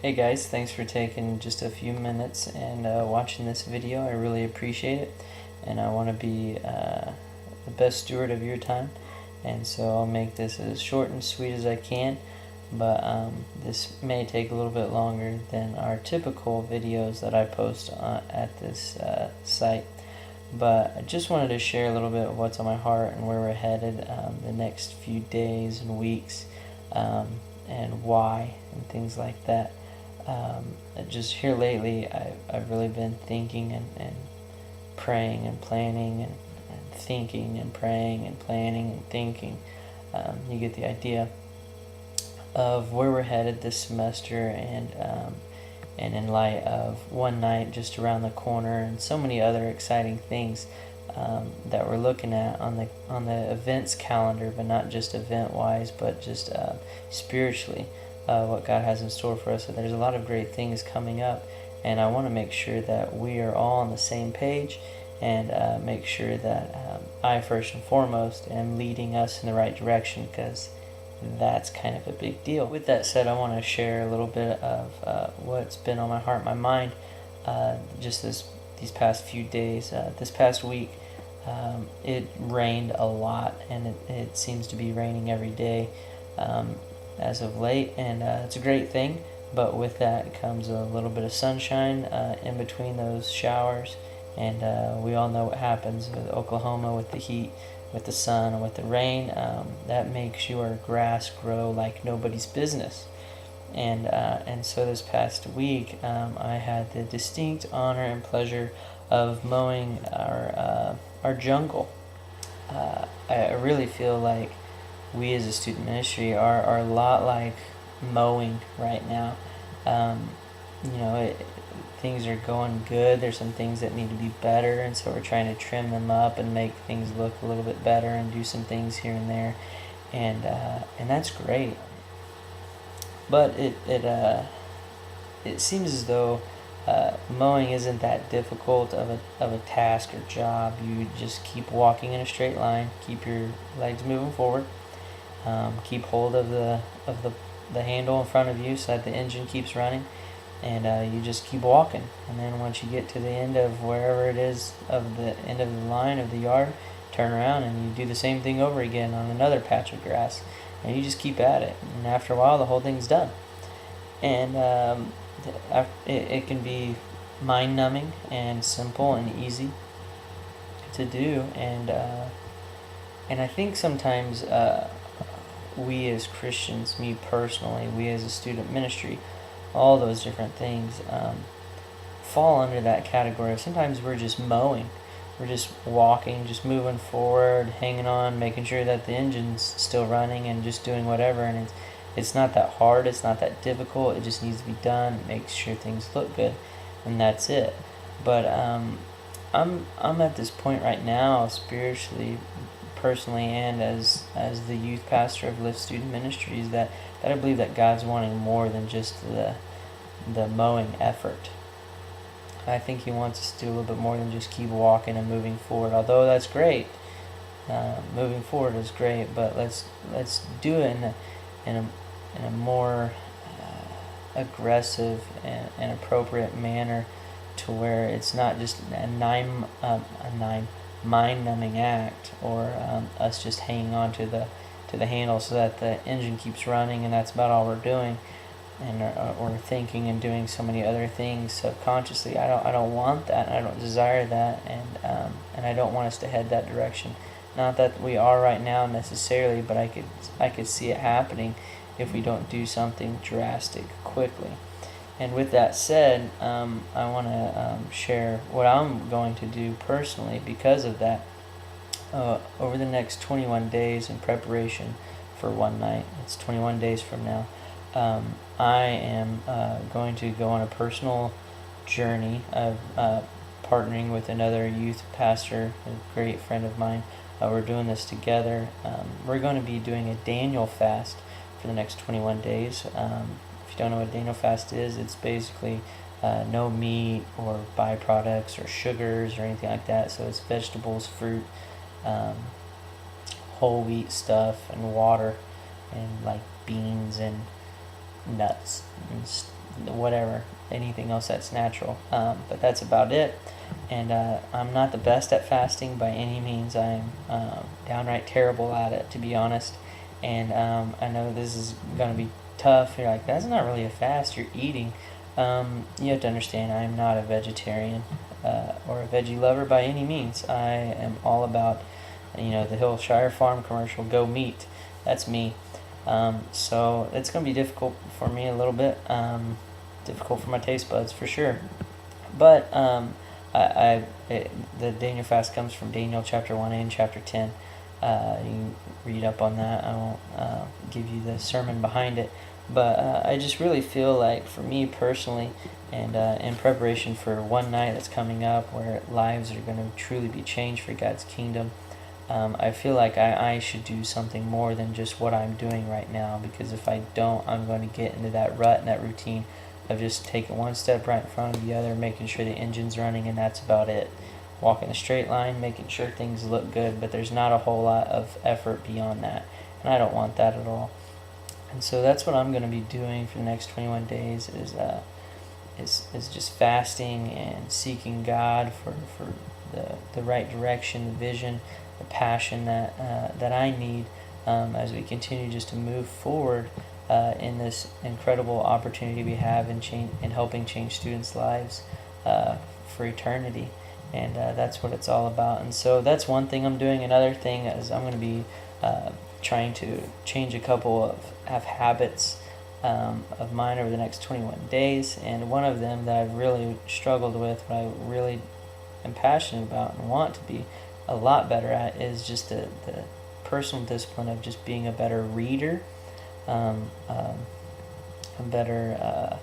Hey guys, thanks for taking just a few minutes and watching this video. I really appreciate it, and I want to be the best steward of your time, and so I'll make this as short and sweet as I can, but this may take a little bit longer than our typical videos that I post at this site. But I just wanted to share a little bit of what's on my heart and where we're headed the next few days and weeks, and why and things like that. Just here lately, I've really been thinking and praying and planning and thinking and praying and planning and thinking. You get the idea of where we're headed this semester, and in light of ONENight just around the corner and so many other exciting things that we're looking at on the events calendar, but not just event wise, but just spiritually. What God has in store for us. So there's a lot of great things coming up, and I want to make sure that we are all on the same page, and make sure that I first and foremost am leading us in the right direction, because that's kind of a big deal. With that said, I want to share a little bit of what's been on my heart, my mind, just these past few days. This past week, it rained a lot, and it seems to be raining every day as of late, and it's a great thing, but with that comes a little bit of sunshine in between those showers, and we all know what happens with Oklahoma, with the heat, with the sun, and with the rain. That makes your grass grow like nobody's business. And so this past week, I had the distinct honor and pleasure of mowing our jungle. I really feel like we as a student ministry are a lot like mowing right now. Things are going good. There's some things that need to be better, and so we're trying to trim them up and make things look a little bit better and do some things here and there, and that's great. But it seems as though mowing isn't that difficult of a task or job. You just keep walking in a straight line, keep your legs moving forward. Keep hold of the handle in front of you so that the engine keeps running, and you just keep walking. And then once you get to the end of wherever it is, of the end of the line of the yard, turn around and you do the same thing over again on another patch of grass, and you just keep at it. And after a while, the whole thing's done. And it can be mind-numbing and simple and easy to do, and I think sometimes we as Christians, me personally, we as a student ministry, all those different things fall under that category. Sometimes we're just mowing, we're just walking, just moving forward, hanging on, making sure that the engine's still running, and just doing whatever. And it's not that hard, it's not that difficult. It just needs to be done, make sure things look good, and that's it. But I'm at this point right now, spiritually, personally, and as the youth pastor of Lift Student Ministries, that I believe that God's wanting more than just the mowing effort. I think He wants us to do a little bit more than just keep walking and moving forward. Although that's great, moving forward is great, but let's do it in a more aggressive and appropriate manner, to where it's not just a mind-numbing act, or us just hanging on to the handle so that the engine keeps running, and that's about all we're doing, and or thinking and doing so many other things subconsciously. I don't want that. I don't desire that, and I don't want us to head that direction. Not that we are right now necessarily, but I could see it happening if we don't do something drastic quickly. And with that said, I want to share what I'm going to do personally because of that. Over the next 21 days in preparation for ONENight, it's 21 days from now, I am going to go on a personal journey of partnering with another youth pastor, a great friend of mine. We're doing this together. We're going to be doing a Daniel fast for the next 21 days. If you don't know what Daniel fast is, it's basically no meat or byproducts or sugars or anything like that. So it's vegetables, fruit, whole wheat stuff, and water, and like beans and nuts and whatever, anything else that's natural. But that's about it. And I'm not the best at fasting by any means. I'm downright terrible at it, to be honest. And I know this is going to be tough. You're like, that's not really a fast, you're eating. You have to understand, I'm not a vegetarian or a veggie lover by any means. I am all about, the Hillshire Farm commercial, go meat. That's me. So it's going to be difficult for me a little bit. Difficult for my taste buds, for sure. But the Daniel fast comes from Daniel chapter 1 and chapter 10. You can read up on that. I won't give you the sermon behind it. But I just really feel like, for me personally, and in preparation for One Night that's coming up, where lives are going to truly be changed for God's kingdom, I feel like I should do something more than just what I'm doing right now, because if I don't, I'm going to get into that rut and that routine of just taking one step right in front of the other, making sure the engine's running, and that's about it. Walking a straight line, making sure things look good, but there's not a whole lot of effort beyond that, and I don't want that at all. And so that's what I'm going to be doing for the next 21 days is just fasting and seeking God for the right direction, the vision, the passion that I need as we continue just to move forward in this incredible opportunity we have in helping change students' lives for eternity. And that's what it's all about. And so that's one thing I'm doing. Another thing is I'm going to be trying to change a couple of habits of mine over the next 21 days. And one of them that I've really struggled with, what I really am passionate about and want to be a lot better at, is just the personal discipline of just being a better reader, a better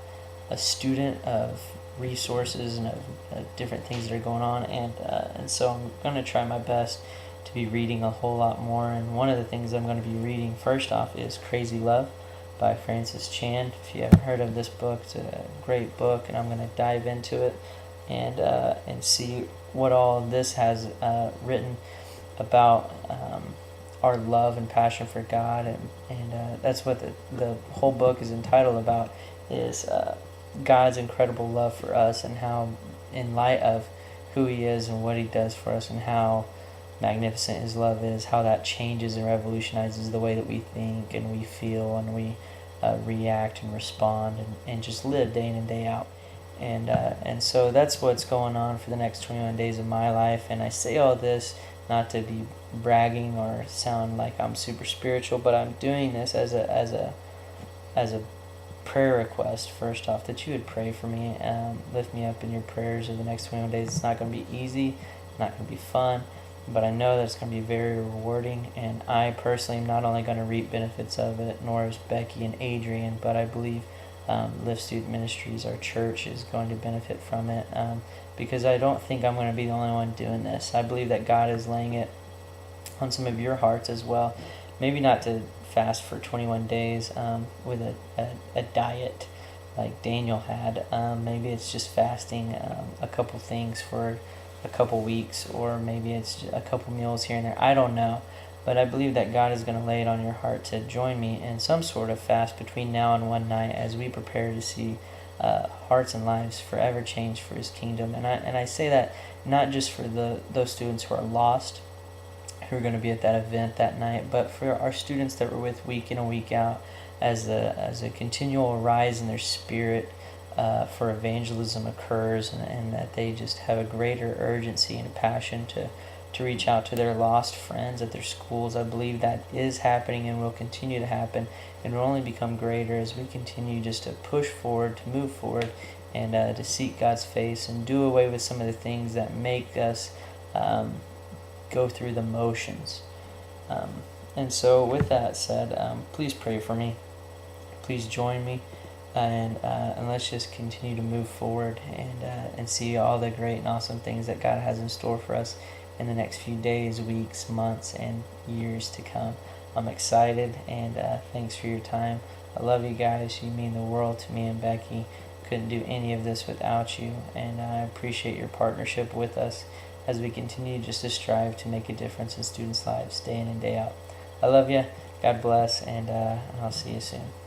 a student of resources and of different things that are going on. And so I'm going to try my best to be reading a whole lot more. And one of the things I'm going to be reading first off is Crazy Love by Francis Chan. If you haven't heard of this book, it's a great book, and I'm going to dive into it and see what all this has written about our love and passion for God, and that's what the whole book is entitled about, is God's incredible love for us, and how, in light of who He is and what He does for us and how magnificent His love is, how that changes and revolutionizes the way that we think and we feel and we react and respond and just live day in and day out. And so that's what's going on for the next 21 days of my life. And I say all this not to be bragging or sound like I'm super spiritual, but I'm doing this as a prayer request. First off, that you would pray for me, lift me up in your prayers over the next 21 days. It's not going to be easy, not going to be fun, but I know that it's going to be very rewarding, and I personally am not only going to reap benefits of it, nor is Becky and Adrian, but I believe Lift Student Ministries, our church, is going to benefit from it, because I don't think I'm going to be the only one doing this. I believe that God is laying it on some of your hearts as well. Maybe not to fast for 21 days with a diet like Daniel had. Maybe it's just fasting a couple things for a couple weeks, or maybe it's a couple meals here and there. I don't know. But I believe that God is going to lay it on your heart to join me in some sort of fast between now and One Night, as we prepare to see hearts and lives forever changed for His kingdom. And I say that not just for those students who are lost, who are going to be at that event that night, but for our students that we're with week in and week out, as a continual rise in their spirit for evangelism occurs, and that they just have a greater urgency and passion to reach out to their lost friends at their schools. I believe that is happening and will continue to happen, and will only become greater as we continue just to push forward, to move forward, and to seek God's face and do away with some of the things that make us go through the motions. And so with that said, please pray for me. Please join me, and let's just continue to move forward and see all the great and awesome things that God has in store for us in the next few days, weeks, months, and years to come. I'm excited, and thanks for your time. I love you guys. You mean the world to me and Becky. Couldn't do any of this without you, and I appreciate your partnership with us as we continue just to strive to make a difference in students' lives day in and day out. I love you. God bless, and I'll see you soon.